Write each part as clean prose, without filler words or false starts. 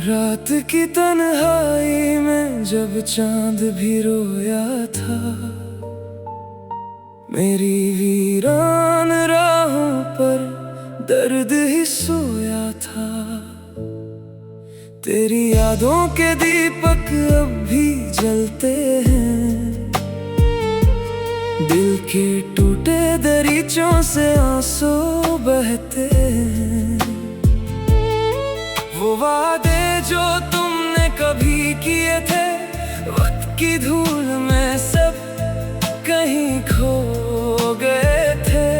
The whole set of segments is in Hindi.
रात की तन्हाई में जब चांद भी रोया था, मेरी वीरान राहों पर दर्द ही सोया था। तेरी यादों के दीपक अब भी जलते हैं, दिल के टूटे दरीचों से आंसू बहते हैं। वो वादे जो तुमने कभी किए थे, वक्त की धूल में सब कहीं खो गए थे।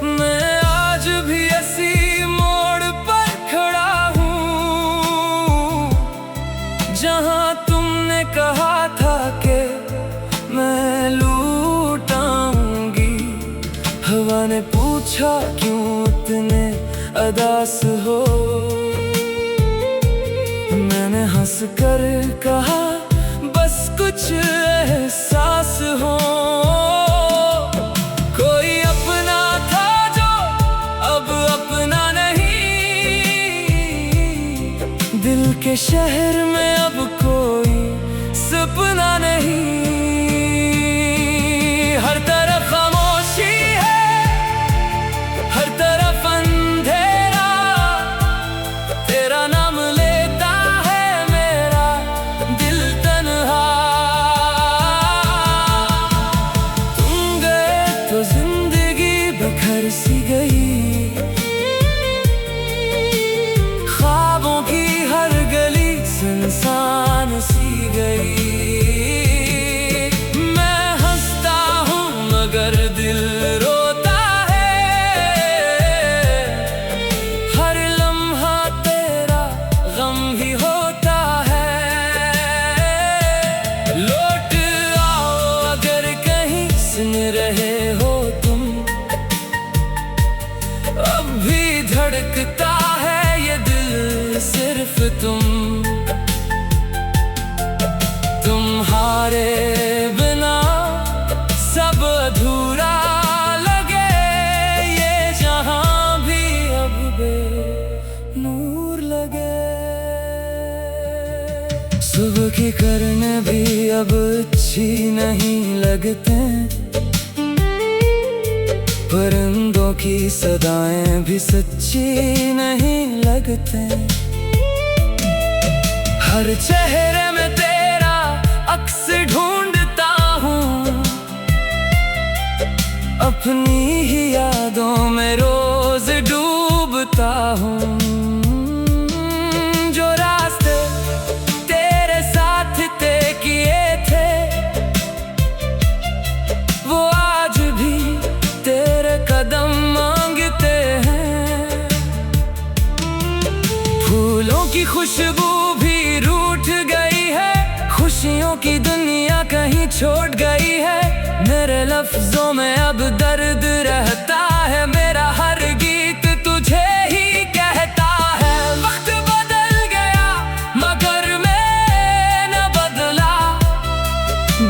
मैं आज भी ऐसी मोड़ पर खड़ा हूँ, जहाँ तुमने कहा था कि मैं लूट आऊंगी। हवा ने पूछा क्यों इतने उदास हो, मैंने हंस कर कहा बस कुछ एहसास हो। कोई अपना था जो अब अपना नहीं, दिल के शहर में अब कोई सपना नहीं। हर तरफ खामोशी है, हर तरफ अंधेरा, तेरा नाम लेता है मेरा दिल तन्हा। तुम गए तो जिंदगी बिखर सी गई, ख्वाबों की हर गली सुनसान सी गई। मैं हंसता हूँ मगर दिल रोता है, हर लम्हा तेरा गम ही होता है। लौट आओ अगर कहीं सुन रहे हो तुम, अब भी धड़कता है ये दिल सिर्फ तुम्हारे बिना सब अधूरा लगे। ये जहां भी अब बेनूर लगे। सुबह की किरणें भी अब अच्छी नहीं लगते, परिंदों की सदाएं भी सच्ची नहीं लगते। हर चेहरे में तेरा अक्स ढूंढता हूँ, अपनी ही यादों में रोज डूबता हूँ। जो रास्ते तेरे साथ तय किए थे, वो आज भी तेरे कदम मांगते हैं। फूलों की खुशबू भी रूठ गई है, खुशियों की दुनिया कहीं छोड़ गई है। मेरे लफ्जों में अब दर्द रहता है, मेरा हर गीत तुझे ही कहता है। वक्त बदल गया मगर मैं न बदला,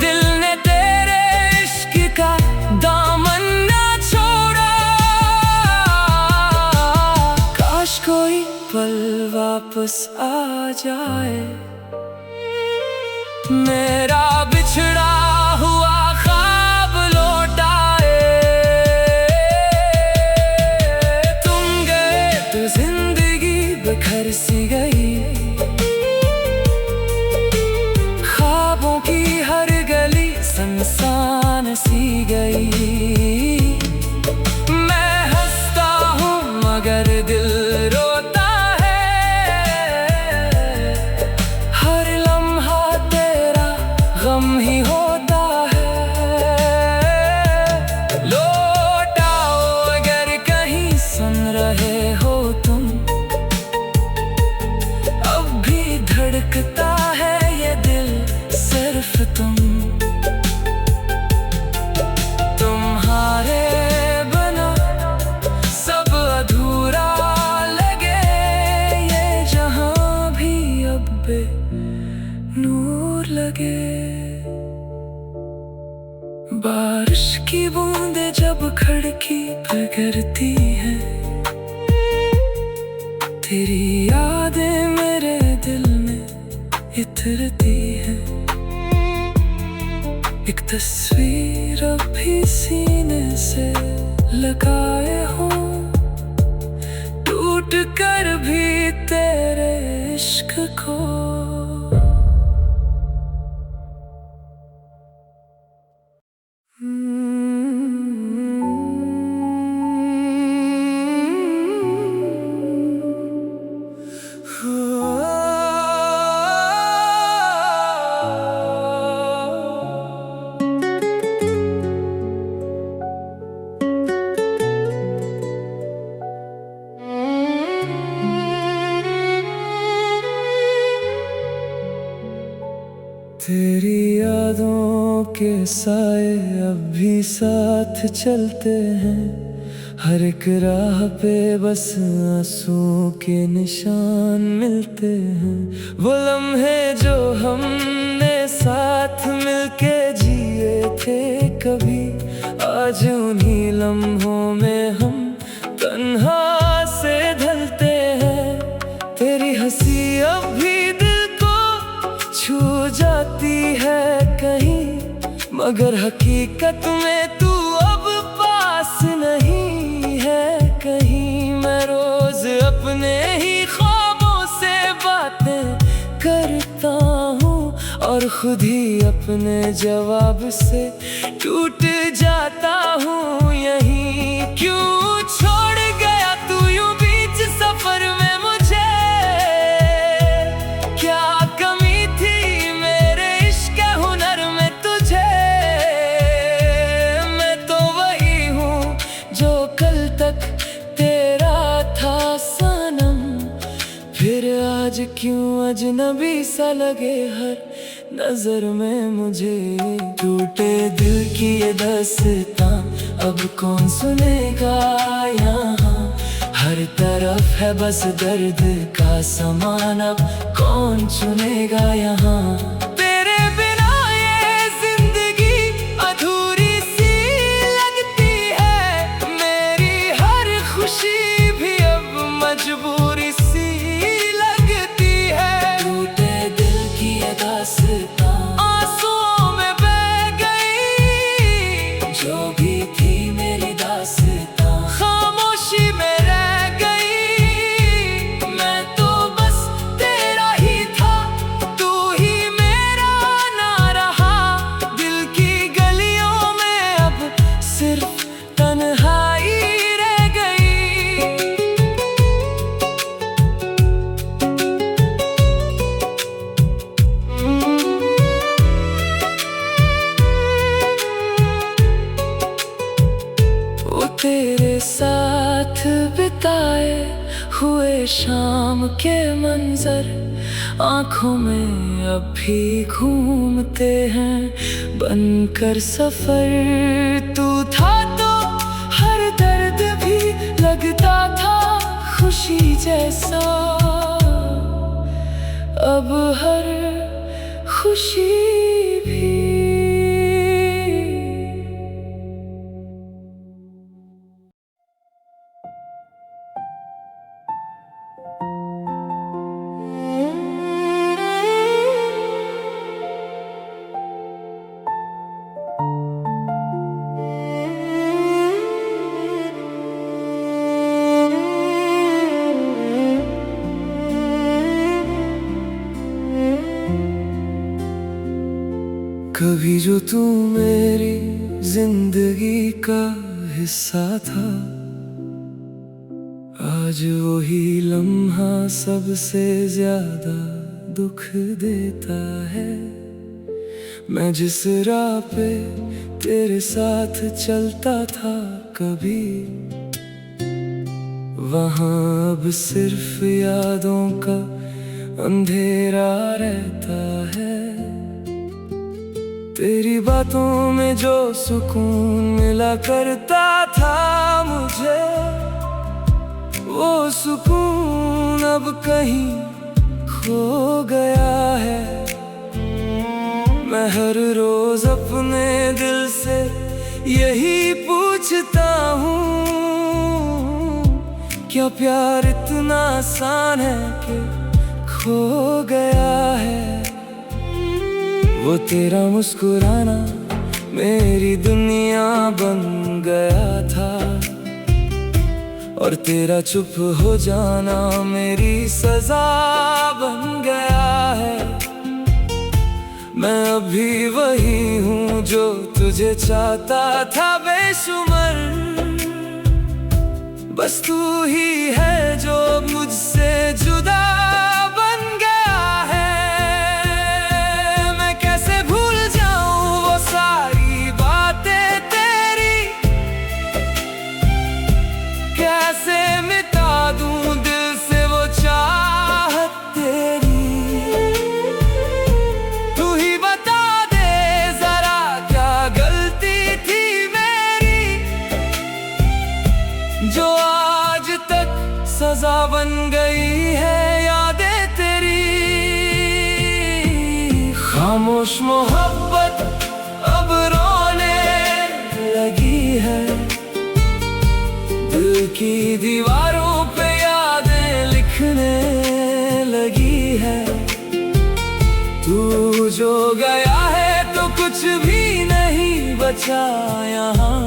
दिल ने तेरे इश्क का दामन न छोड़ा। काश कोई पल वापस आ जाए, मेरा बिछड़ा हुआ ख्वाब लौट आए। तुम गए तो जिंदगी बिखर सी गई, ख्वाबों की हर गली सुनसान सी गई। मैं हंसता हूँ मगर दिल रोता है, हर लम्हा तेरा गम ही होता है। लौट आओ अगर कहीं सुन रहे हो तुम, अब भी धड़कता है ये दिल सिर्फ तुम्हारे बिना सब अधूरा लगे। ये जहां भी अब बेनूर लगे। बारिश की बूंदें जब खिड़की पे गिरती हैं, तेरी यादें मेरे दिल उतरती है। एक तस्वीर अभी सीने से लगाए हो, टूट कर भी तेरे इश्क को। तेरी यादों के साए अब भी साथ चलते हैं, हर एक राह पे बस आंसू के निशान मिलते हैं। वो लम्हे जो हमने साथ मिलके जिए थे कभी, आज उन्हीं लम्हों में हम तन्हा से ढलते हैं। तेरी हंसी अब भी छू जाती है कहीं, मगर हकीकत में तू अब पास नहीं है कहीं। मैं रोज अपने ही ख्वाबों से बातें करता हूँ, और खुद ही अपने जवाब से टूट जाता हूँ। यहीं क्यों छोड़ गया तू यूं बीच सफर में मुझे, क्या आज क्यों अजनबी सा लगे हर नजर में मुझे। टूटे दिल की ये दास्तां अब कौन सुनेगा यहाँ, हर तरफ है बस दर्द का सामान, अब कौन चुनेगा यहाँ। तेरे बिना ये जिंदगी अधूरी सी लगती है, मेरी हर खुशी भी अब मजबूरी सी आंसुओं में बह गई जो भी थी मेरी दास्तां, खामोशी में रह गई। मैं तो बस तेरा ही था, तू ही मेरा ना रहा। दिल की गलियों में अब सिर्फ तन्हाई रह गई। तेरे साथ बिताए हुए शाम के मंजर आँखों में अब भी घूमते हैं बनकर सफर। तू था तो हर दर्द भी लगता था खुशी जैसा, अब हर खुशी भी कभी जो तू मेरी जिंदगी का हिस्सा था, आज वही लम्हा सबसे ज्यादा दुख देता है। मैं जिस राह पे तेरे साथ चलता था कभी, वहाँ अब सिर्फ यादों का अंधेरा रहता है। तेरी बातों में जो सुकून मिला करता था मुझे, वो सुकून अब कहीं खो गया है। मैं हर रोज अपने दिल से यही पूछता हूँ, क्या प्यार इतना आसान है कि खो गया है। वो तेरा मुस्कुराना मेरी दुनिया बन गया था, और तेरा चुप हो जाना मेरी सजा बन गया है। मैं अभी वही हूँ जो तुझे चाहता था बेशुमार, बस तू ही है जो मुझसे जुदा बन गया है। मैं कैसे भूल जाऊं वो सारी बातें तेरी, कैसे मिटा दूं दिल से वो चाहत तेरी। तू ही बता दे जरा क्या गलती थी मेरी, जो आज तक सजा बन गई है यादें तेरी। खामोश मोहब्बत अब रोने लगी है, दिल की दीवारों पे यादें लिखने लगी है। तू जो गया है तो कुछ भी नहीं बचा यहाँ,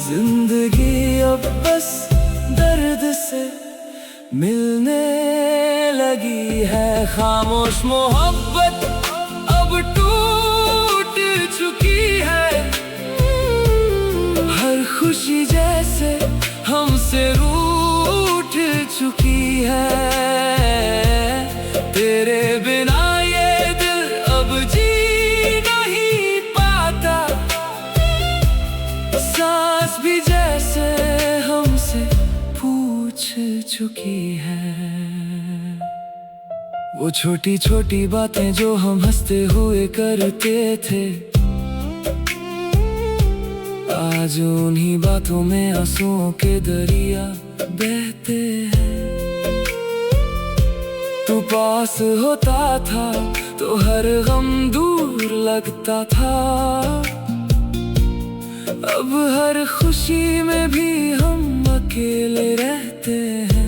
जिंदगी अब बस दर्द से मिलने लगी है। खामोश मोहब्बत अब टूट चुकी है, हर खुशी जैसे हमसे रूठ चुकी है। तेरे बिना ये दिल अब जी नहीं पाता, सांस भी जैसे हमसे पूछ चुकी है। वो छोटी छोटी बातें जो हम हंसते हुए करते थे, आज उन्हीं बातों में आंसुओं के दरिया बहते हैं। तू पास होता था तो हर गम दूर लगता था, अब हर खुशी में भी हम अकेले रहते हैं।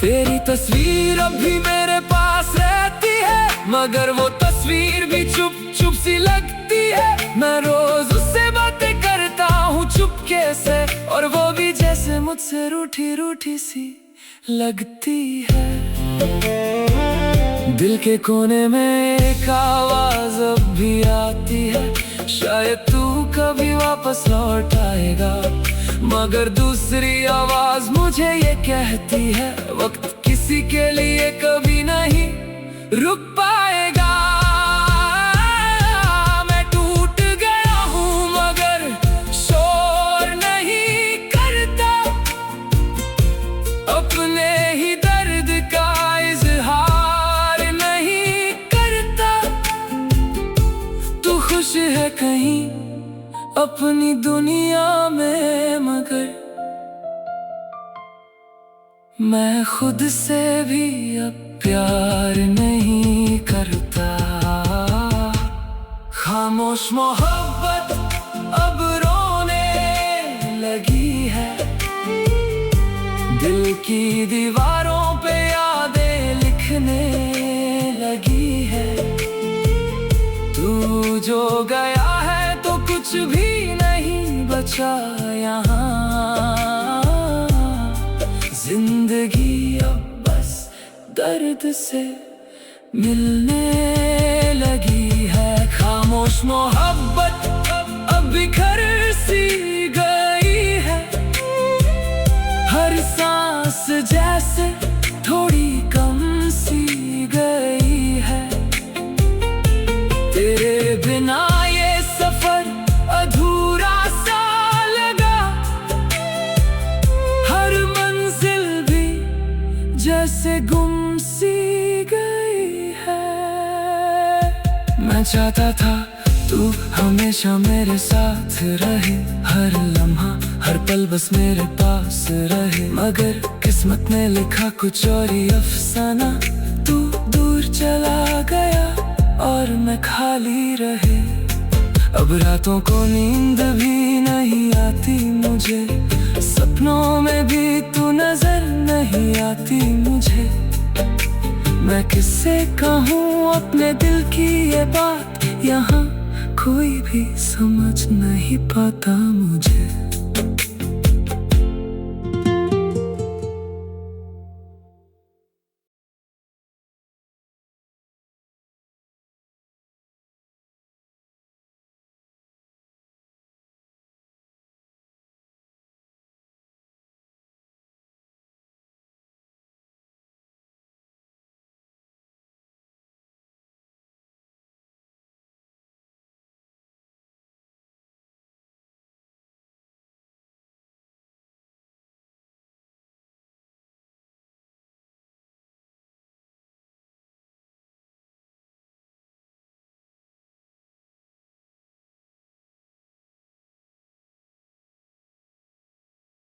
तेरी तस्वीर अब भी मेरे पास रहती है, मगर वो तस्वीर भी चुप चुप सी लगती है। मैं रोज उससे बातें करता हूँ चुपके से, और वो भी जैसे मुझसे रूठी रूठी सी लगती है। दिल के कोने में एक आवाज अब भी आती है, शायद तू कभी वापस लौट आएगा। मगर दूसरी आवाज मुझे ये कहती है, वक्त किसी के लिए कभी नहीं रुक पाएगा। मैं टूट गया हूँ मगर शोर नहीं करता, अपने ही दर्द का इजहार नहीं करता। तू खुश है कहीं अपनी दुनिया में, मगर मैं खुद से भी अब प्यार नहीं करता। खामोश मोहब्बत अब रोने लगी है, दिल की दीवारों पे यादें लिखने लगी है। तू जो गया है तो कुछ भी नहीं बचा यहाँ, जिंदगी अब बस दर्द से मिलने लगी है। खामोश मोहब्बत अब बिखर सी गई है, हर सांस जैसे थोड़ी कम सी गई है। तेरे बिना ये सफर अधूरा सा लगा, हर मंजिल भी जैसे गुम सी गई है। मैं चाहता था तू हमेशा मेरे साथ रहे, हर लम्हा हर पल बस मेरे पास रहे। मगर किस्मत ने लिखा कुछ और ही अफसाना, तू दूर चला गया और मैं खाली रहे। अब रातों को नींद भी नहीं आती मुझे, सपनों में भी तू नजर नहीं आती मुझे। मैं किससे कहूँ अपने दिल की ये बात, यहाँ कोई भी समझ नहीं पाता मुझे।